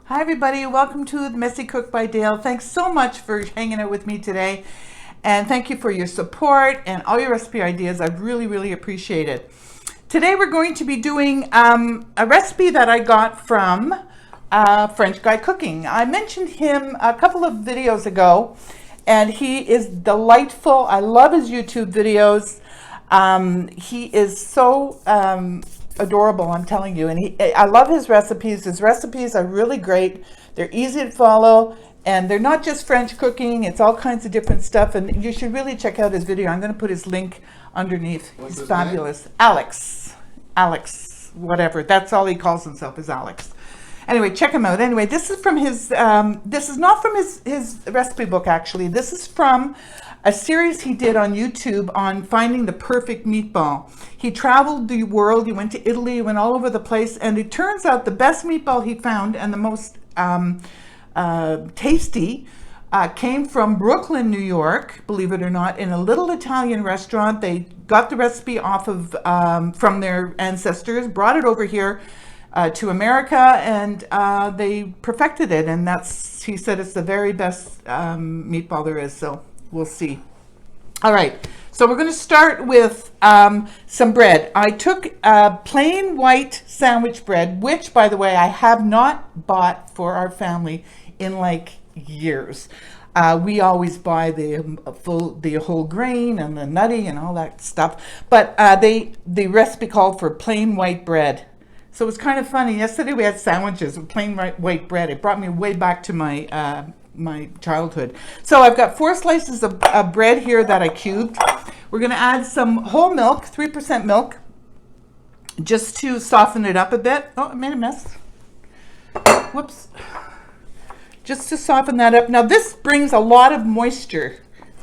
Hi everybody, welcome to the Messy Cook by Dale. Thanks so much for hanging out with me today. And thank you for your support and all your recipe ideas. I really appreciate it. Today we're going to be doing a recipe that I got from French Guy Cooking. I mentioned him a couple of videos ago and he is delightful. I love his YouTube videos. He is so adorable, I'm telling you, and I love his recipes. His recipes are really great. They're easy to follow, and they're not just French cooking. It's all kinds of different stuff, and you should really check out his video. I'm going to put his link underneath. He's fabulous. Name? Alex, whatever. That's all he calls himself, is Alex. Anyway, check him out. Anyway, this is from his, this is not from his recipe book, actually. This is from a series he did on YouTube on finding the perfect meatball. He traveled the world, he went to Italy, he went all over the place, and it turns out the best meatball he found and the most tasty came from Brooklyn, New York, believe it or not, in a little Italian restaurant. They got the recipe off of, from their ancestors, brought it over here to America, and they perfected it, and that's, he said it's the very best meatball there is, so we'll see. All right, so we're going to start with some bread. I took plain white sandwich bread, which, by the way, I have not bought for our family in like years. We always buy the whole grain and the nutty and all that stuff, but the recipe called for plain white bread. So it was kind of funny. Yesterday we had sandwiches with plain white bread. It brought me way back to my my childhood. So I've got 4 slices of bread here that I cubed. We're going to add some whole milk, 3% milk, just to soften it up a bit. Oh, I made a mess. Whoops. Just to soften that up. Now this brings a lot of moisture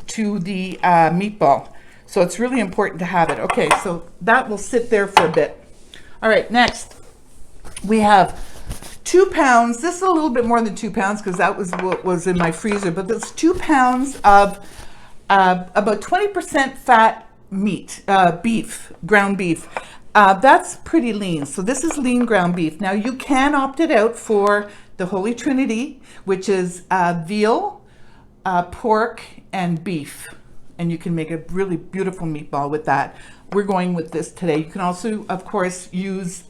to the meatball, so it's really important to have it. Okay, so that will sit there for a bit. All right, next we have 2 pounds. This is a little bit more than 2 pounds because that was what was in my freezer, but that's 2 pounds of about 20% fat meat, beef, ground beef. That's pretty lean. So this is lean ground beef. Now you can opt it out for the Holy Trinity, which is veal, pork, and beef. And you can make a really beautiful meatball with that. We're going with this today. You can also, of course, use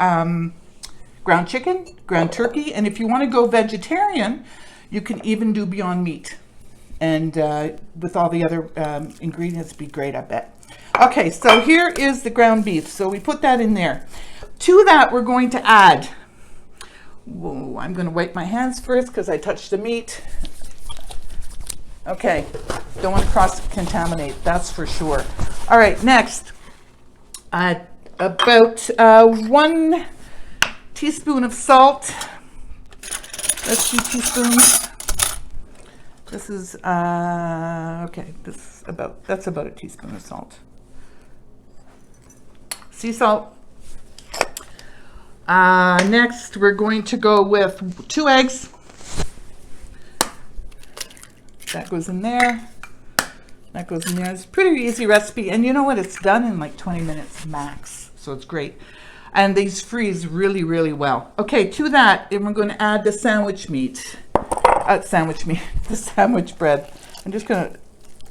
ground chicken, ground turkey, and if you want to go vegetarian, you can even do Beyond Meat. And with all the other ingredients, be great, I bet. Okay, so here is the ground beef. So we put that in there. To that, we're going to add, whoa, I'm going to wipe my hands first because I touched the meat. Okay, don't want to cross-contaminate, that's for sure. All right, next, about 1 teaspoon of salt. That's 2 teaspoons. This is, okay, that's about a teaspoon of salt. Sea salt. Next, we're going to go with 2 eggs. That goes in there. That goes in there. It's a pretty easy recipe. And you know what? It's done in like 20 minutes max. So it's great. And these freeze really well. Okay, to that, and we're going to add the sandwich meat. The sandwich bread. I'm just going to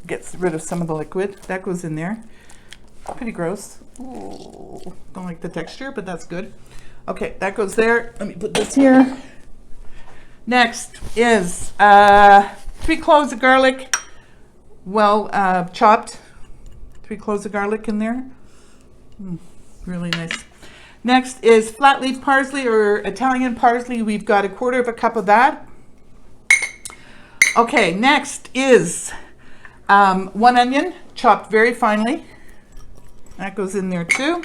get rid of some of the liquid. That goes in there. Pretty gross. Ooh, don't like the texture, but that's good. Okay, that goes there. Let me put this here. Next is 3 cloves of garlic, well chopped. 3 cloves of garlic in there. Really nice. Next is flat leaf parsley or Italian parsley. We've got 1/4 cup of that. Okay, next is 1 onion chopped very finely. That goes in there too.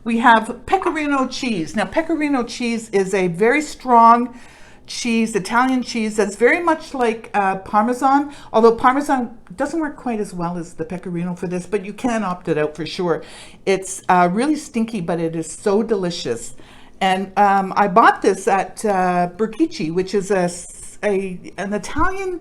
We have pecorino cheese. Now pecorino cheese is a very strong cheese, Italian cheese, that's very much like Parmesan, although Parmesan doesn't work quite as well as the pecorino for this, but you can opt it out for sure. It's really stinky, but it is so delicious. And I bought this at Preheat, which is an Italian,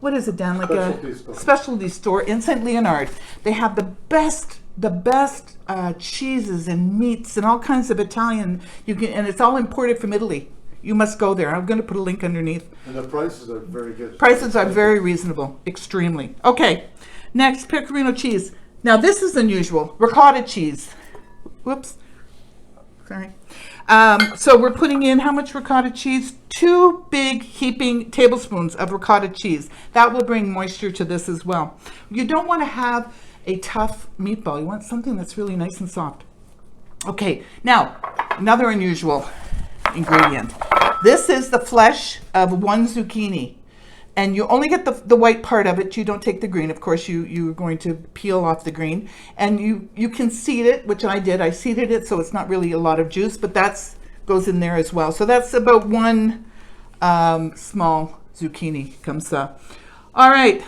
what is it, Dan? Like a specialty store in St. Leonard. They have the best cheeses and meats and all kinds of Italian. And it's all imported from Italy. you must go there. I'm going to put a link underneath. And the prices are very good. Prices are very reasonable, extremely. Okay, next, pecorino cheese. Now this is unusual, ricotta cheese. Whoops, sorry. So we're putting in how much ricotta cheese? 2 big heaping tablespoons of ricotta cheese. That will bring moisture to this as well. You don't want to have a tough meatball. You want something that's really nice and soft. Okay, now another unusual ingredient. This is the flesh of 1 zucchini. And you only get the white part of it. You don't take the green. Of course, you're going to peel off the green. And you can seed it, which I did. I seeded it, so it's not really a lot of juice, but that's goes in there as well. So that's about 1 small zucchini comes up. All right.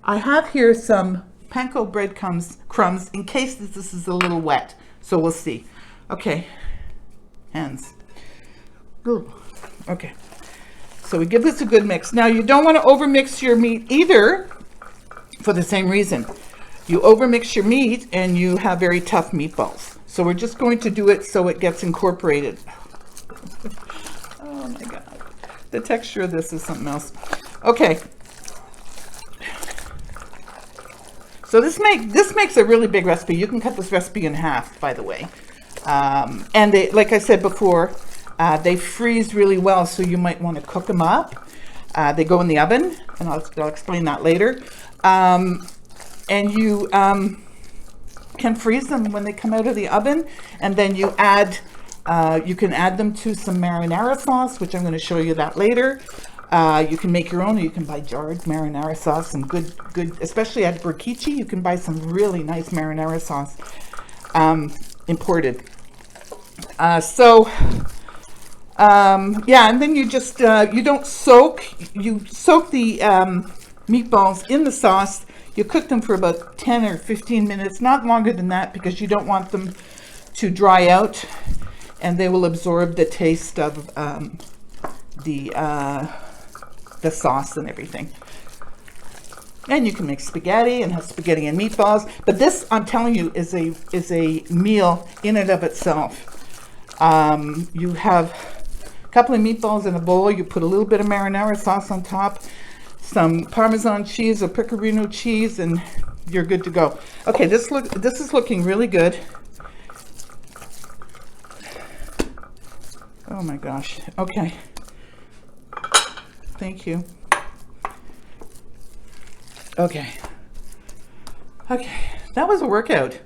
I have here some panko bread crumbs in case this is a little wet. So we'll see. Okay. Hands. Ooh. Okay. So we give this a good mix. Now you don't want to overmix your meat either for the same reason. You overmix your meat and you have very tough meatballs. So we're just going to do it so it gets incorporated. Oh my God. The texture of this is something else. Okay. So this makes a really big recipe. You can cut this recipe in half, by the way. And they, like I said before, they freeze really well, so you might want to cook them up. They go in the oven, and I'll explain that later. And you can freeze them when they come out of the oven, and then you can add them to some marinara sauce, which I'm going to show you that later. You can make your own, or you can buy jarred marinara sauce, and good, especially at Preheat, you can buy some really nice marinara sauce imported. Yeah, and then you just, you don't soak, you soak the meatballs in the sauce. You cook them for about 10 or 15 minutes, not longer than that, because you don't want them to dry out, and they will absorb the taste of the sauce and everything. And you can make spaghetti and have spaghetti and meatballs, but this, I'm telling you, is a meal in and of itself. You have a couple of meatballs in a bowl. You put a little bit of marinara sauce on top, some Parmesan cheese or pecorino cheese, and you're good to go. Okay, this is looking really good. Oh my gosh. Okay. Thank you. Okay. Okay, that was a workout.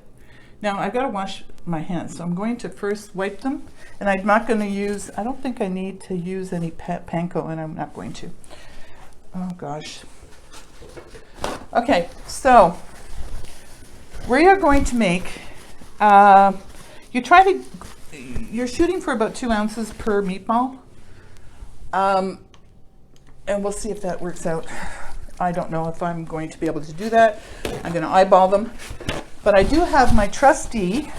Now I've got to wash my hands, so I'm going to first wipe them, and I'm not going to use, I don't think I need to use any panko, and I'm not going to. Oh gosh. Okay, so we are going to make, you're shooting for about 2 ounces per meatball, and we'll see if that works out. I don't know if I'm going to be able to do that. I'm going to eyeball them. But I do have my trusty,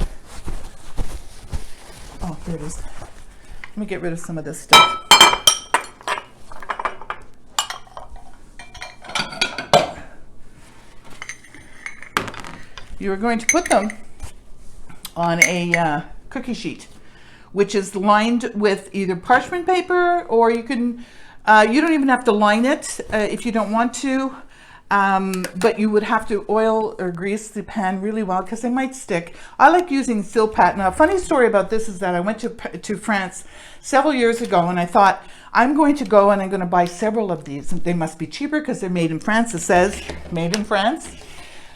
oh, here it is. Let me get rid of some of this stuff. You are going to put them on a cookie sheet, which is lined with either parchment paper, or you can, you don't even have to line it if you don't want to. But you would have to oil or grease the pan really well because they might stick. I like using silpat. Now, a funny story about this is that I went to France several years ago, and I thought, I'm going to go and I'm going to buy several of these. They must be cheaper because they're made in France. It says made in France.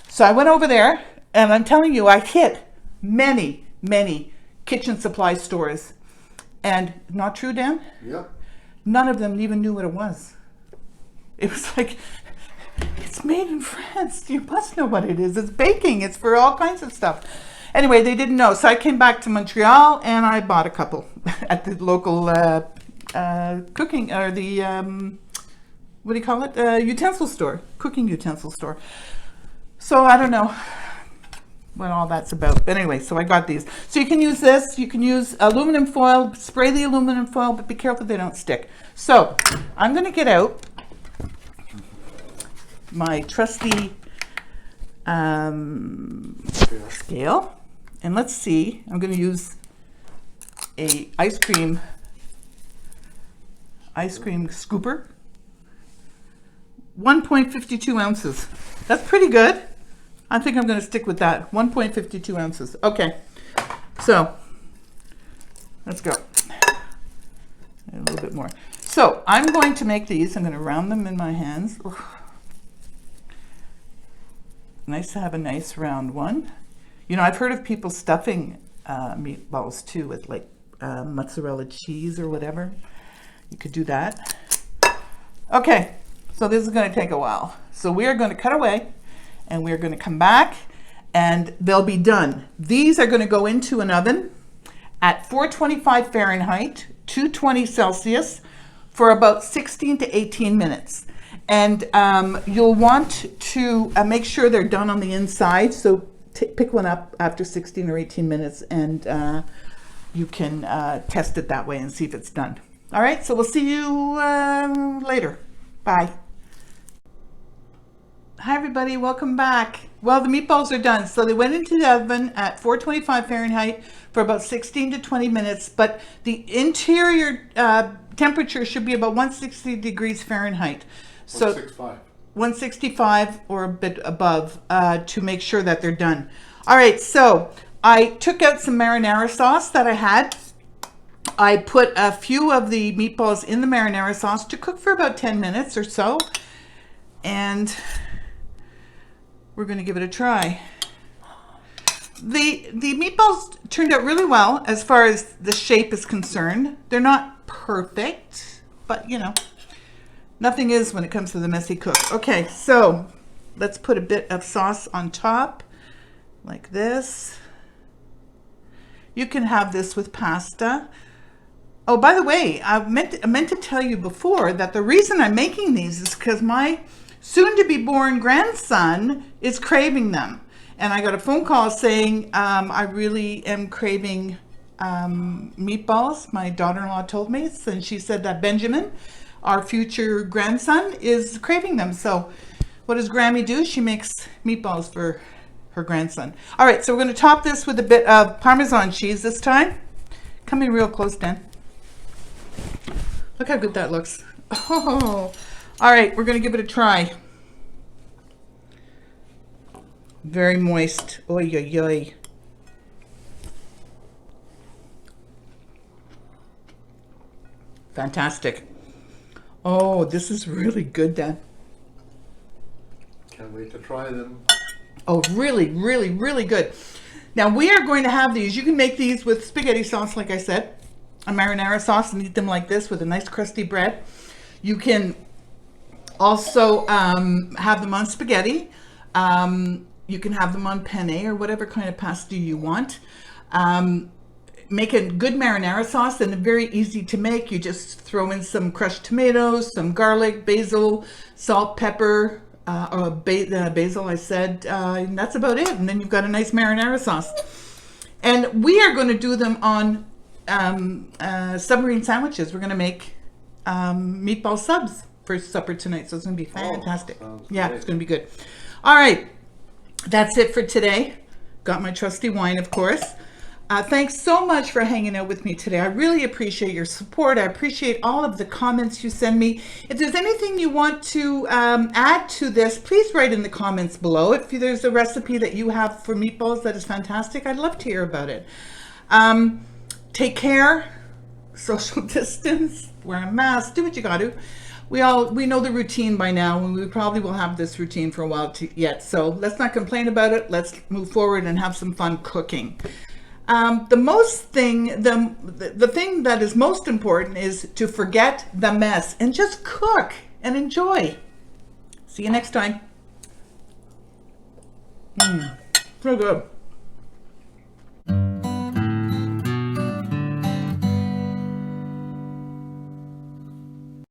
So I went over there, and I'm telling you, I hit many, many kitchen supply stores. And not true, Dan? Yep. None of them even knew what it was. It was like, it's made in France. You must know what it is. It's baking. It's for all kinds of stuff. Anyway, they didn't know. So I came back to Montreal and I bought a couple at the local cooking, or the, what do you call it? Utensil store, cooking utensil store. So I don't know what all that's about. But anyway, so I got these. So you can use this. You can use aluminum foil, spray the aluminum foil, but be careful they don't stick. So I'm going to get out my trusty scale, and let's see. I'm going to use a ice cream ice cream scooper. 1.52 ounces. That's pretty good. I think I'm going to stick with that. 1.52 ounces. Okay. So let's go. A little bit more. So I'm going to make these. I'm going to round them in my hands. Ugh. Nice to have a nice round one. You know, I've heard of people stuffing meatballs too with like mozzarella cheese or whatever. You could do that. Okay, so this is going to take a while. So we are going to cut away and we're going to come back and they'll be done. These are going to go into an oven at 425 Fahrenheit, 220 Celsius for about 16 to 18 minutes. And you'll want to make sure they're done on the inside. So pick one up after 16 or 18 minutes and you can test it that way and see if it's done. All right, so we'll see you later. Bye. Hi everybody, welcome back. Well, the meatballs are done. So they went into the oven at 425 Fahrenheit for about 16 to 20 minutes, but the interior temperature should be about 160 degrees Fahrenheit. So 165. 165 or a bit above to make sure that they're done. All right, so I took out some marinara sauce that I had. I put a few of the meatballs in the marinara sauce to cook for about 10 minutes or so. And we're going to give it a try. The meatballs turned out really well as far as the shape is concerned. They're not perfect, but you know, nothing is when it comes to the messy cook. Okay, so let's put a bit of sauce on top like this. You can have this with pasta. Oh, by the way, I meant to tell you before that the reason I'm making these is because my soon-to-be-born grandson is craving them. And I got a phone call saying, I really am craving meatballs. My daughter-in-law told me, and she said that Benjamin, our future grandson, is craving them. So what does Grammy do? She makes meatballs for her grandson. All right, so we're going to top this with a bit of Parmesan cheese this time. Come in real close, Dan. Look how good that looks. Oh, all right, we're going to give it a try. Very moist. Oy, oy, oy. Fantastic. Oh, this is really good, Dan. Can't wait to try them. Oh, really, really, really good. Now we are going to have these. You can make these with spaghetti sauce, like I said, a marinara sauce, and eat them like this with a nice crusty bread. You can also have them on spaghetti. You can have them on penne or whatever kind of pasta you want. Make a good marinara sauce, and very easy to make. You just throw in some crushed tomatoes, some garlic, basil, salt, pepper, basil, I said, and that's about it. And then you've got a nice marinara sauce. And we are going to do them on submarine sandwiches. We're going to make meatball subs for supper tonight. So it's going to be fantastic. Yeah, it's going to be good. All right. That's it for today. Got my trusty wine, of course. Thanks so much for hanging out with me today. I really appreciate your support. I appreciate all of the comments you send me. If there's anything you want to add to this, please write in the comments below. If there's a recipe that you have for meatballs that is fantastic, I'd love to hear about it. Take care, social distance, wear a mask, do what you got to. We know the routine by now, and we probably will have this routine for a while yet. So let's not complain about it. Let's move forward and have some fun cooking. The thing that is most important is to forget the mess and just cook and enjoy. See you next time. So good.